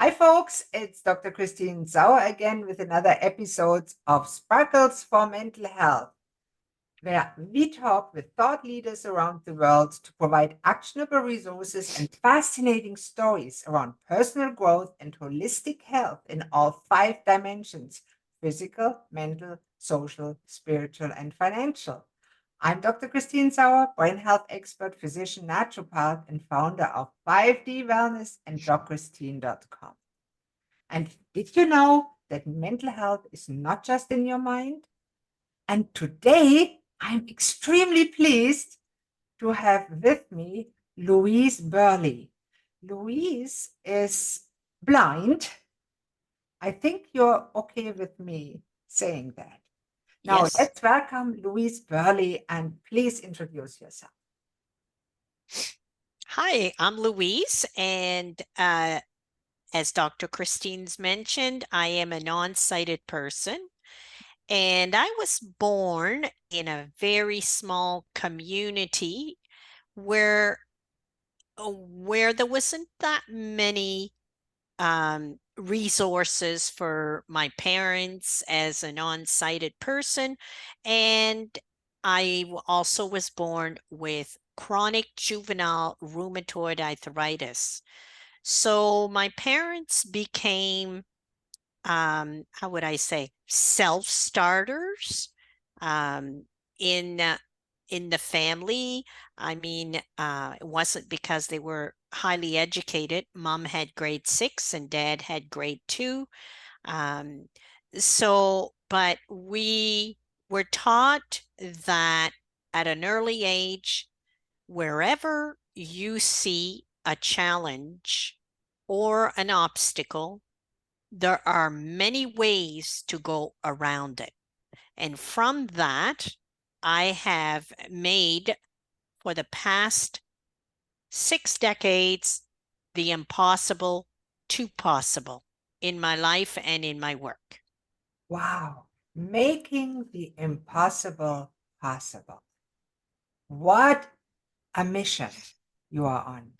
Hi, folks. It's Dr. Christine Sauer again with another episode of Sparkles for Mental Health, where we talk with thought leaders around the world to provide actionable resources and fascinating stories around personal growth and holistic health in all 5 dimensions: physical, mental, social, spiritual, and financial. I'm Dr. Christine Sauer, brain health expert, physician, naturopath, and founder of 5D Wellness and DocChristine.com. And did you know that mental health is not just in your mind? And today, I'm extremely pleased to have with me Louise Burley. Louise is blind. I think you're okay with me saying that. Now, Yes. let's welcome Louise Burley and please introduce yourself. Hi, I'm Louise, and as Dr. Christine's mentioned, I am a non-sighted person, and I was born in a very small community where there wasn't that many resources for my parents as a non-sighted person, and I also was born with chronic juvenile rheumatoid arthritis. So my parents became, how would I say, self-starters um, in uh, in the family. I mean, it wasn't because they were highly educated. Mom had grade 6 and dad had grade 2. Um, but we were taught that at an early age, wherever you see a challenge or an obstacle, there are many ways to go around it. And from that, I have made for the past 6 decades the impossible to possible in my life and in my work. Wow, making the impossible possible. What a mission you are on.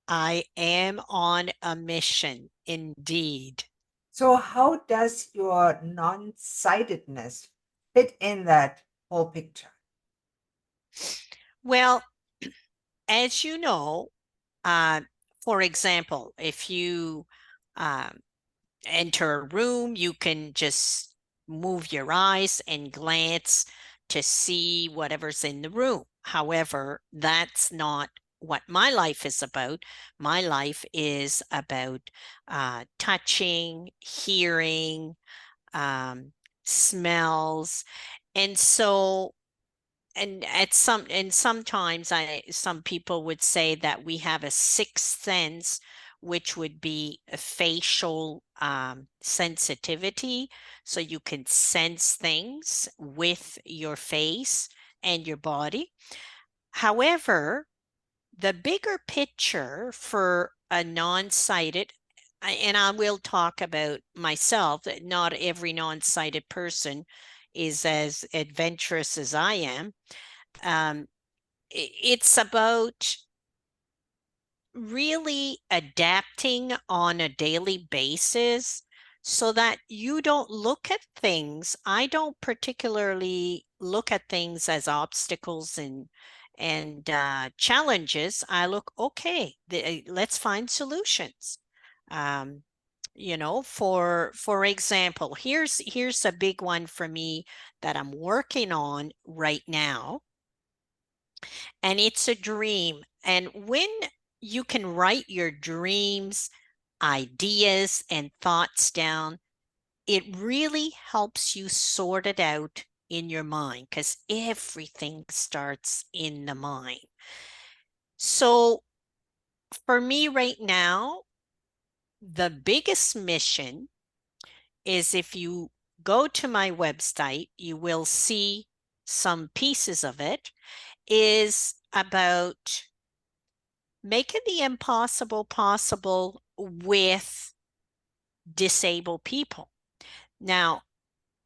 I am on a mission indeed. So, how does your non sightedness fit in that whole picture? Well, as you know, uh, for example, if you um, enter a room, you can just move your eyes and glance to see whatever's in the room. However, that's not what my life is about. My life is about touching, hearing, um, smells. And so and sometimes some people would say that we have a sixth sense, which would be a facial sensitivity, so you can sense things with your face and your body. However, the bigger picture for a non-sighted, and I will talk about myself, that not every non-sighted person is as adventurous as I am. It's about really adapting on a daily basis so that you don't look at things. I don't particularly look at things as obstacles and challenges. I look, okay, let's find solutions. Um, for example, here's a big one for me that I'm working on right now, and it's a dream. And when you can write your dreams, ideas, and thoughts down, it really helps you sort it out in your mind, because everything starts in the mind. So for me right now, the biggest mission is, if you go to my website, you will see some pieces of it, is about making the impossible possible with disabled people. Now,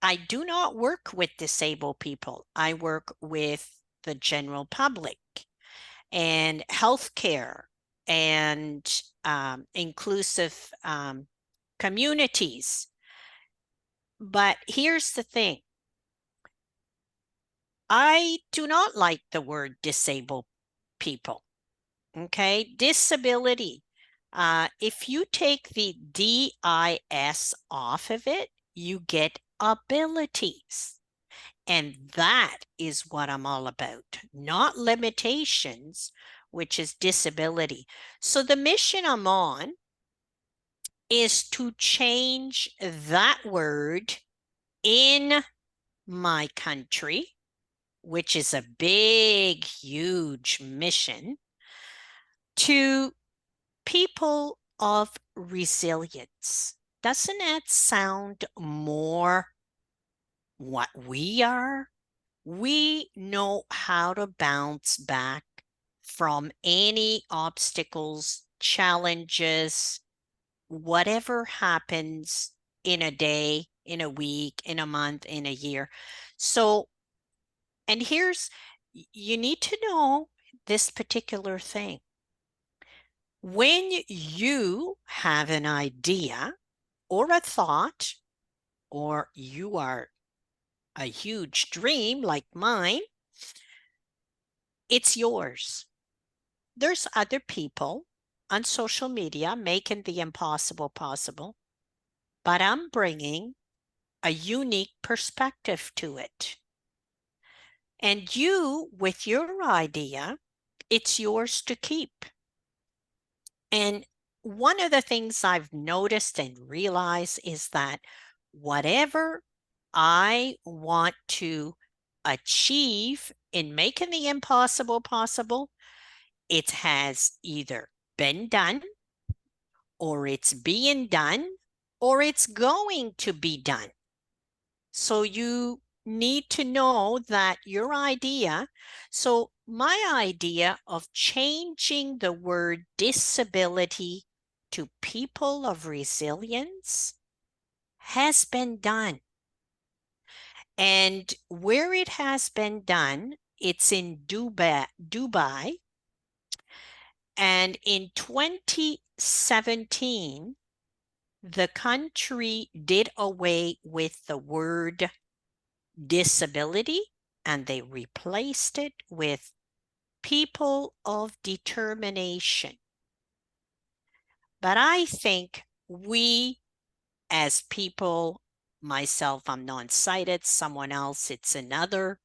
I do not work with disabled people. I work with the general public and healthcare and inclusive communities. But here's the thing. I do not like the word disabled people. Okay, disability. If you take the DIS off of it, you get abilities. And that is what I'm all about, not limitations, which is disability. So the mission I'm on is to change that word in my country, which is a big, huge mission, to people of resilience. Doesn't that sound more what we are? We know how to bounce back from any obstacles, challenges, whatever happens in a day, in a week, in a month, in a year. So, and you need to know this particular thing. When you have an idea or a thought, or you are a huge dream like mine, it's yours. There's other people on social media making the impossible possible, but I'm bringing a unique perspective to it. And you, with your idea, it's yours to keep. And one of the things I've noticed and realized is that whatever I want to achieve in making the impossible possible, it has either been done, or it's being done, or it's going to be done. So you need to know that your idea, so my idea of changing the word disability to people of resilience has been done. And where it has been done, it's in Dubai. And in 2017, the country did away with the word disability and they replaced it with people of determination. But I think we as people, myself, I'm non-sighted, someone else, it's another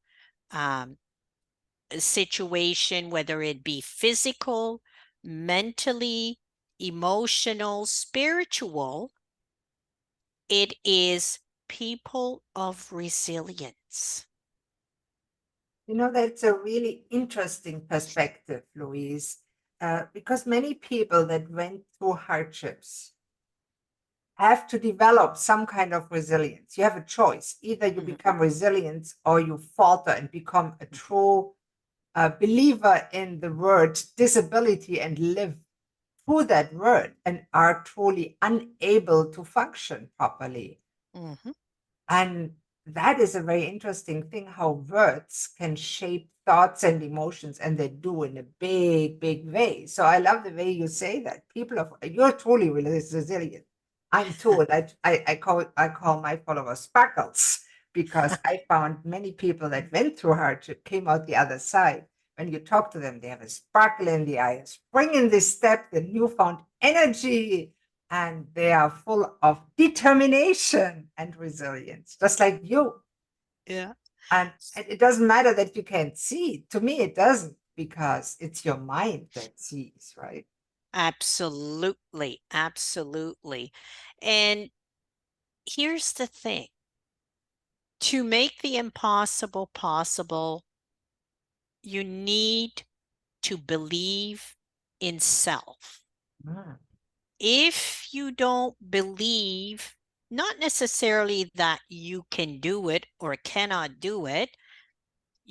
situation, whether it be physical, mentally, emotional, spiritual, it is people of resilience. You know, that's a really interesting perspective, Louise, because many people that went through hardships have to develop some kind of resilience. You have a choice. Either you become resilient or you falter and become a true believer in the word disability and live through that word and are truly unable to function properly. Mm-hmm. And that is a very interesting thing, how words can shape thoughts and emotions, and they do in a big, big way. So I love the way you say that. You're truly resilient. I'm too. I call my followers sparkles because I found many people that went through hardship came out the other side. When you talk to them, they have a sparkle in the eye, a spring in the step, the newfound energy, and they are full of determination and resilience, just like you. Yeah. And it doesn't matter that you can't see. To me, it doesn't, because it's your mind that sees, right? Absolutely. Absolutely. And here's the thing. To make the impossible possible, you need to believe in self. Mm. If you don't believe, not necessarily that you can do it or cannot do it,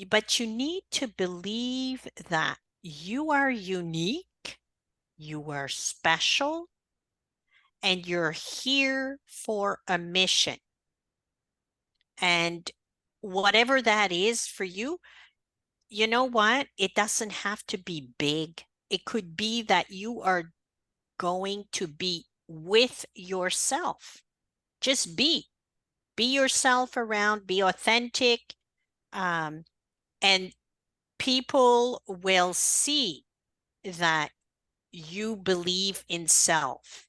but you need to believe that you are unique, you are special, and you're here for a mission. And whatever that is for you, you know what? It doesn't have to be big. It could be that you are going to be with yourself. Just be yourself around, be authentic, and people will see that you believe in self.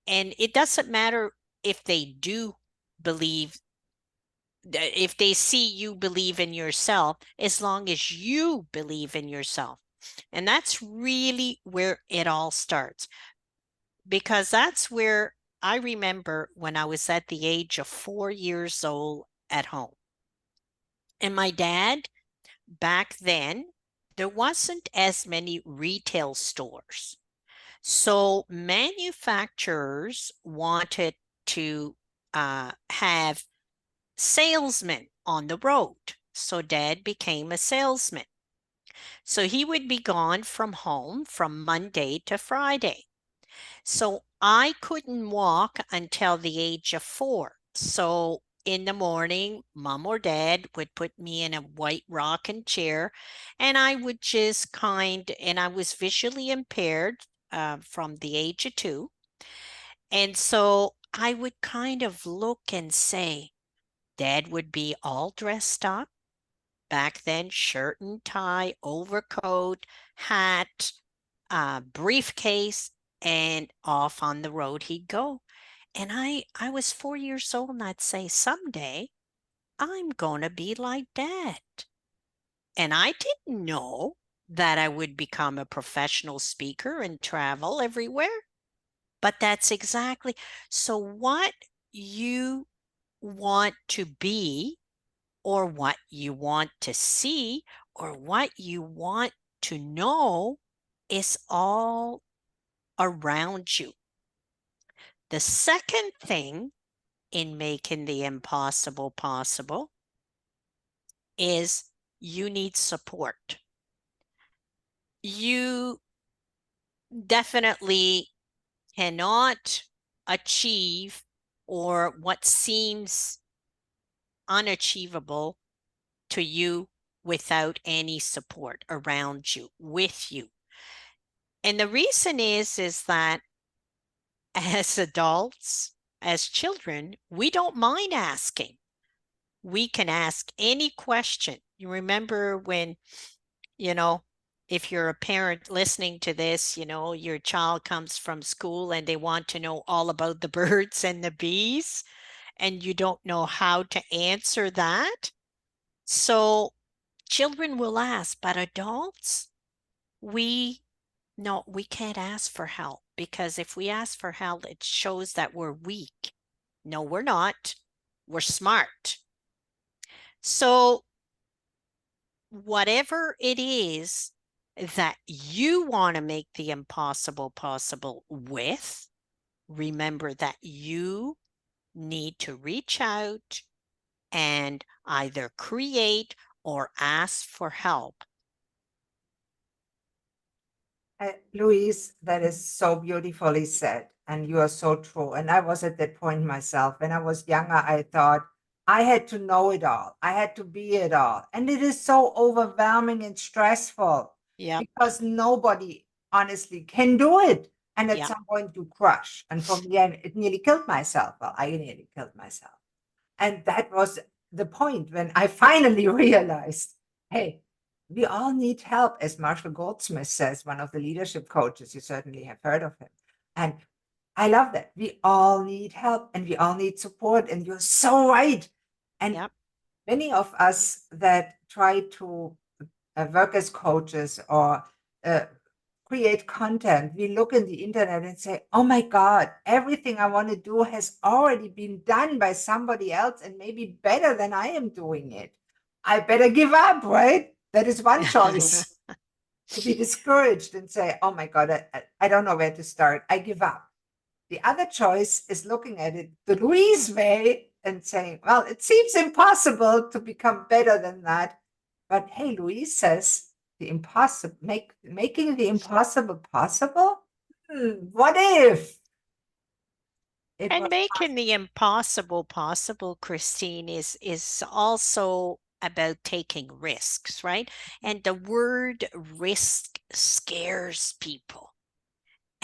And it doesn't matter if they do believe, if they see you believe in yourself, as long as you believe in yourself. And that's really where it all starts, because that's where I remember when I was at the age of 4 years old at home. And my dad, back then, there wasn't as many retail stores. So manufacturers wanted to have salesmen on the road. So dad became a salesman. So he would be gone from home from Monday to Friday. So I couldn't walk until the age of 4. So in the morning, mom or dad would put me in a white rocking chair, and I would just and I was visually impaired from the age of 2. And so I would kind of look and say, dad would be all dressed up. Back then, shirt and tie, overcoat, hat, briefcase, and off on the road he'd go. And I was 4 years old, and I'd say, someday I'm going to be like dad. And I didn't know that I would become a professional speaker and travel everywhere. But that's exactly so what you want to be, or what you want to see, or what you want to know is all around you. The second thing in making the impossible possible is you need support. You definitely cannot achieve or what seems unachievable to you without any support around you, with you. And the reason is that as adults, as children, we don't mind asking. We can ask any question. You remember when, you know, if you're a parent listening to this, your child comes from school and they want to know all about the birds and the bees, and you don't know how to answer that. So children will ask, but adults, we no, we can't ask for help, because if we ask for help, it shows that we're weak. No, we're not. We're smart. So whatever it is that you want to make the impossible possible with, remember that you need to reach out and either create or ask for help. Louise, that is so beautifully said. And you are so true. And I was at that point myself. When I was younger, I thought I had to know it all. I had to be it all. And it is so overwhelming and stressful Yep. because nobody honestly can do it. And at Yep. some point you crush. And for me, it nearly killed myself. Well, I nearly killed myself. And that was the point when I finally realized, hey, we all need help, as Marshall Goldsmith says, one of the leadership coaches. You certainly have heard of him. And I love that. We all need help and we all need support. And you're so right. And Yep. many of us that try to work as coaches or create content, we look in the internet and say, oh my God, everything I want to do has already been done by somebody else and maybe better than I am doing it. I better give up, right? That is one choice. To be discouraged and say, oh my God, I don't know where to start. I give up. The other choice is looking at it the Louise way and saying, well, it seems impossible to become better than that. But hey, Louise says the impossible, making the impossible possible. What if it And was making the impossible possible, Christine, is also about taking risks, right? And the word risk scares people.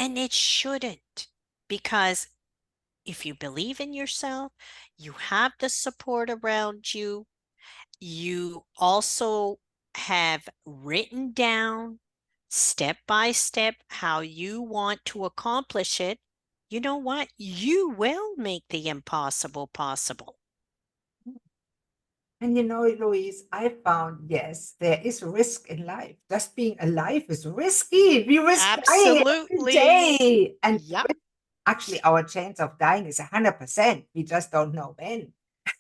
And it shouldn't, because if you believe in yourself, you have the support around you. You also have written down step by step how you want to accomplish it. You know what? You will make the impossible possible. And you know, Louise, I found, yes, there is risk in life. Just being alive is risky. We risk dying every Absolutely. day. And Yep. actually, our chance of dying is 100%. We just don't know when.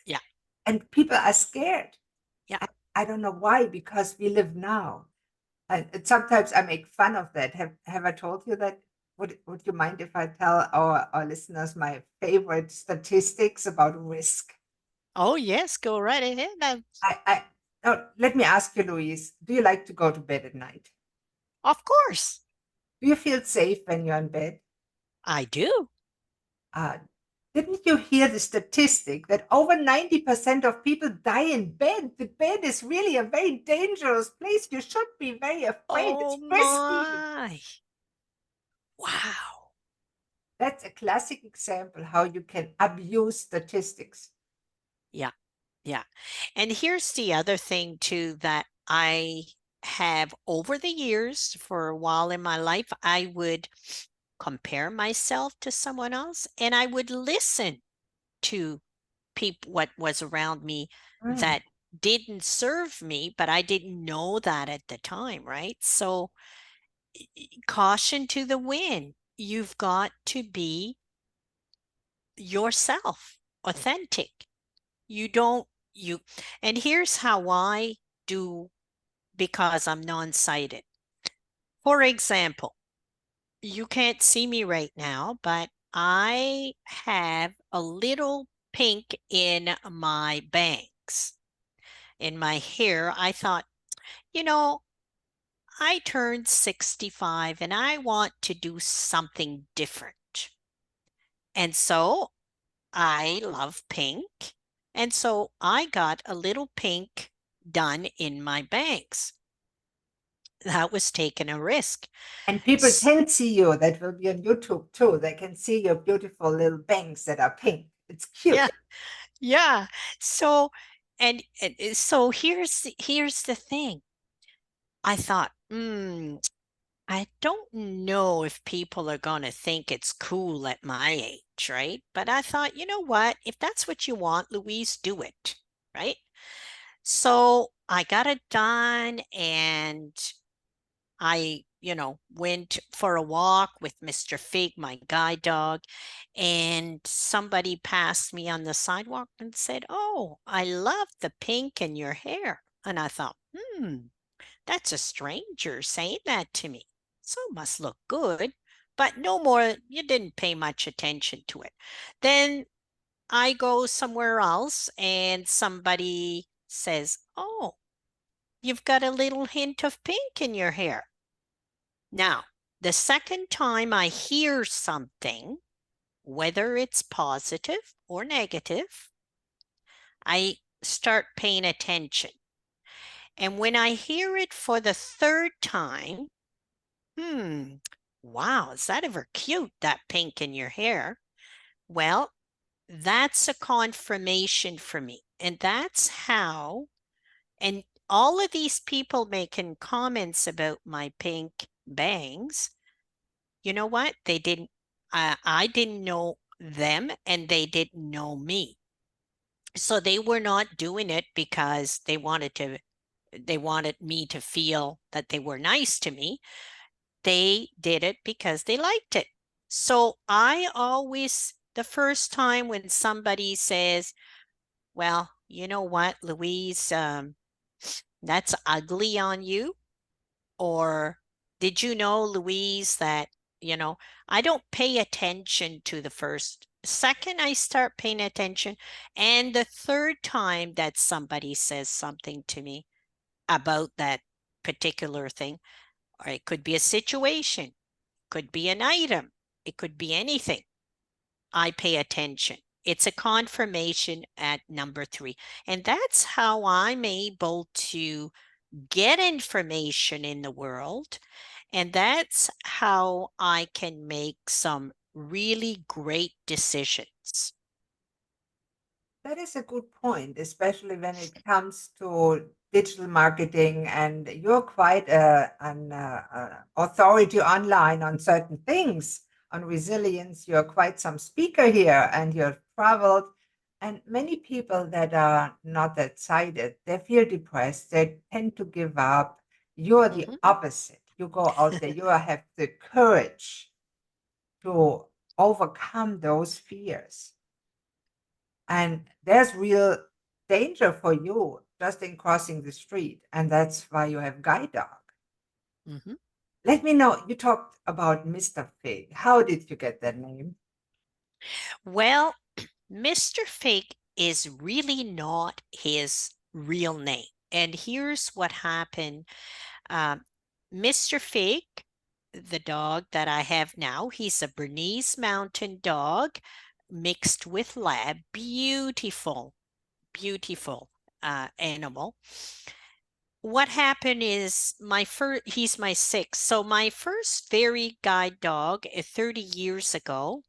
Yeah. And people are scared. Yeah. I don't know why, because we live now. And sometimes I make fun of that. Have I told you that? Would you mind if I tell our listeners my favorite statistics about risk? Oh, yes. Go right ahead. I oh, let me ask you, Louise, do you like to go to bed at night? Of course, Do you feel safe when you're in bed? I do. Uh, didn't you hear the statistic that over 90% of people die in bed? The bed is really a very dangerous place. You should be very afraid. Oh, It's risky. my. Wow. That's a classic example how you can abuse statistics. Yeah. Yeah. And here's the other thing, too, that I have over the years, for a while in my life, I would compare myself to someone else, and I would listen to people, what was around me Mm. that didn't serve me, but I didn't know that at the time, right? So, caution to the wind. You've got to be yourself, authentic. You don't, you, and here's how I do, because I'm non-sighted. For example, you can't see me right now, but I have a little pink in my bangs, in my hair. I thought, you know, I turned 65 and I want to do something different. And so I love pink. And so I got a little pink done in my bangs. That was taking a risk. And people S- can see you. That will be on YouTube too. They can see your beautiful little bangs that are pink. It's Yeah, cute. yeah. So, and so here's the thing. I thought, I don't know if people are going to think it's cool at my age, right? But I thought, you know what? If that's what you want, Louise, do it, right? So I got it done, and I, went for a walk with Mr. Fig, my guide dog, and somebody passed me on the sidewalk and said, "Oh, I love the pink in your hair." And I thought, that's a stranger saying that to me. So it must look good. But no more, you didn't pay much attention to it. Then I go somewhere else and somebody says, "Oh, you've got a little hint of pink in your hair." Now, the second time I hear something, whether it's positive or negative, I start paying attention. And when I hear it for the third time, wow, is that ever cute, that pink in your hair? Well, that's a confirmation for me. And that's how, and all of these people making comments about my pink bangs, you know what? They didn't, I didn't know them and they didn't know me. So they were not doing it because they wanted me to feel that they were nice to me. They did it because they liked it. So I always, the first time when somebody says, "Well, you know what, Louise, that's ugly on you," or "Did you know, Louise, that, you know, I don't pay attention to the first. Second, I start paying attention. And the third time that somebody says something to me about that particular thing, or it could be a situation, could be an item, it could be anything, I pay attention. It's a confirmation at number three. And that's how I'm able to get information in the world And that's how I can make some really great decisions. That is a good point, especially when it comes to digital marketing, and you're quite an authority online on certain things, on resilience. You're quite some speaker here, and you've traveled. And many people that are not that sighted, they feel depressed. They tend to give up. You're the Mhm. opposite. You go out there. You have the courage to overcome those fears. And there's real danger for you just in crossing the street. And that's why you have guide dog. Mhm. Let me know. You talked about Mr. Fig. How did you get that name? Well, Mr. Fig is really not his real name. And here's what happened. Um, Mr. Fig, the dog that I have now, he's a Bernese Mountain Dog mixed with lab. Beautiful, beautiful animal. What happened is he's my sixth. So my first very guide dog 30 years ago,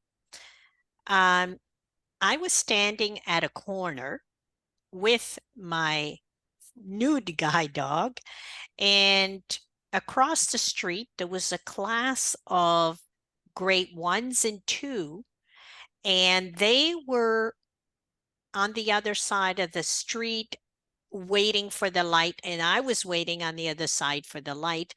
um, I was standing at a corner with my nude guide dog, and across the street there was a class of grade ones and two, and they were on the other side of the street waiting for the light, and I was waiting on the other side for the light.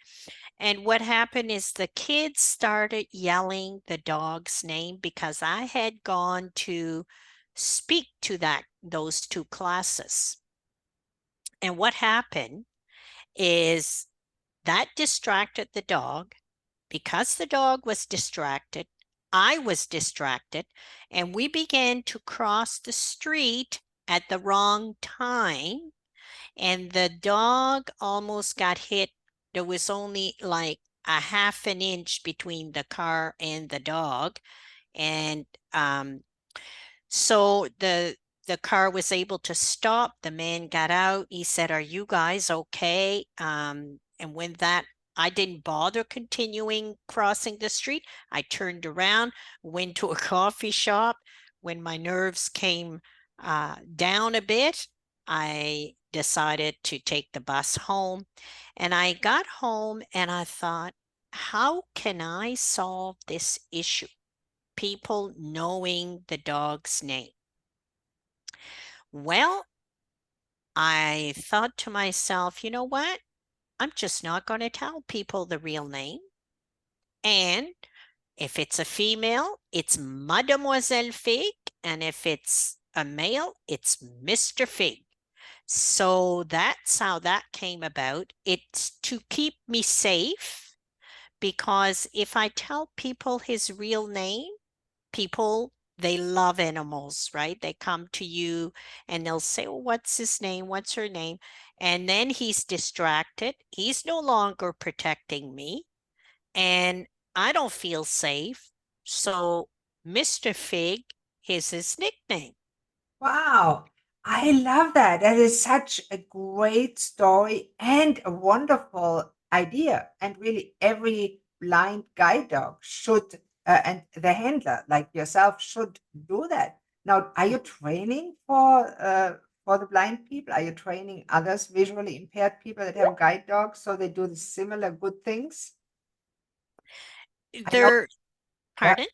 And what happened is the kids started yelling the dog's name because I had gone to speak to those two classes. And what happened is that distracted the dog. Because the dog was distracted, I was distracted, and we began to cross the street at the wrong time, and the dog almost got hit. There was only like a half an inch between the car and the dog, and so the car was able to stop. The man got out. He said, "Are you guys okay?" And when that, I didn't bother continuing crossing the street. I turned around, went to a coffee shop. When my nerves came down a bit, I decided to take the bus home. And I got home and I thought, how can I solve this issue? People knowing the dog's name. Well, I thought to myself, you know what? I'm just not going to tell people the real name. And if it's a female, it's Mademoiselle Fig. And if it's a male, it's Mr. Fig. So that's how that came about. It's to keep me safe, because if I tell people his real name, people, they love animals, right? They come to you and they'll say, "Oh, what's his name? What's her name?" And then he's distracted. He's no longer protecting me, and I don't feel safe. So Mr. Fig is his nickname. Wow. I love that. That is such a great story and a wonderful idea. And really, every blind guide dog should, and the handler like yourself should do that. Now, are you training for the blind people? Are you training others visually impaired people that have guide dogs so they do the similar good things? I know, They're, yeah, pardon?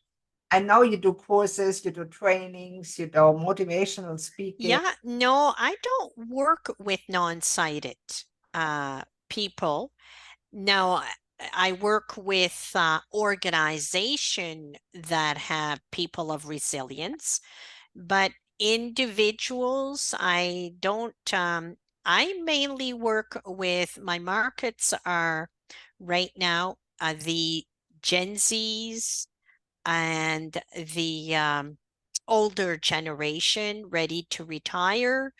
I know you do courses, you do trainings, you do motivational speaking. Yeah, no, I don't work with non-sighted people. No, I work with organization that have people of resilience, but individuals, I don't. I mainly work with, my markets are right now the Gen Zs and the older generation ready to retire,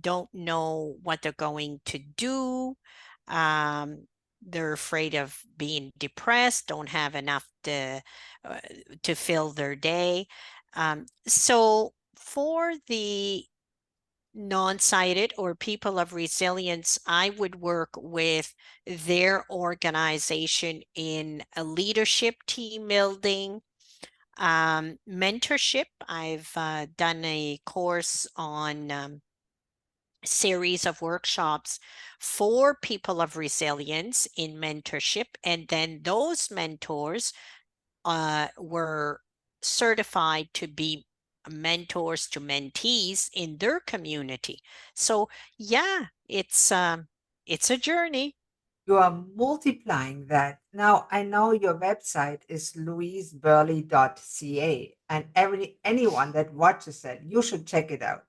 don't know what they're going to do. Um, they're afraid of being depressed, don't have enough to fill their day. So for the non-sighted or people of resilience, I would work with their organization in a leadership, team building, mentorship. I've done a course on series of workshops for people of resilience in mentorship, and then those mentors were certified to be mentors to mentees in their community. So yeah, it's a journey. You are multiplying that. Now, I know your website is louiseburley.ca, and anyone that watches it, you should check it out.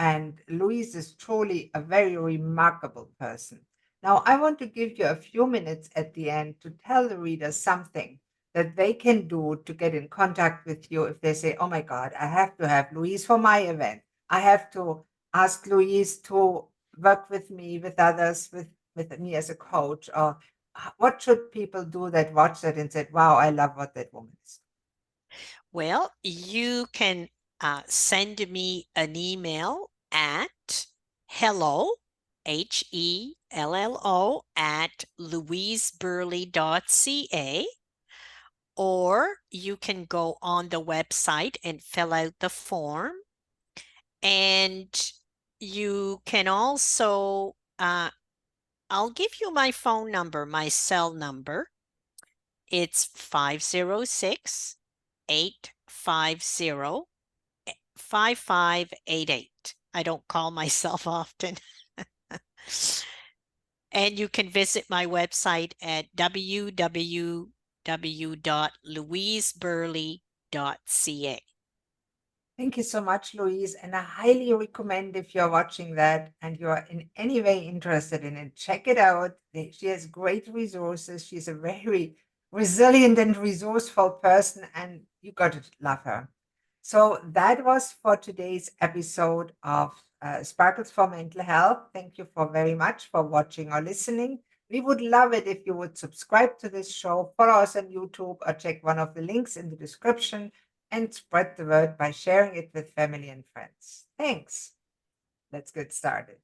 And Louise is truly a very remarkable person. Now, I want to give you a few minutes at the end to tell the readers something that they can do to get in contact with you if they say, oh my God, I have to have Louise for my event. I have to ask Louise to work with me, with others, with me as a coach, or what should people do that watch that and said, wow, I love what that woman is? Well, you can send me an email at hello, HELLO, at louiseburley.ca, or you can go on the website and fill out the form. And you can also, I'll give you my phone number, my cell number. It's 506 850 5588. I don't call myself often. And you can visit my website at www.louiseburley.ca. Thank you so much, Louise. And I highly recommend if you're watching that and you're in any way interested in it, check it out. She has great resources. She's a very resilient and resourceful person, and you got to love her. So that was for today's episode of Sparkles for Mental Health. Thank you for very much for watching or listening. We would love it if you would subscribe to this show, follow us on YouTube, or check one of the links in the description and spread the word by sharing it with family and friends. Thanks. Let's get started.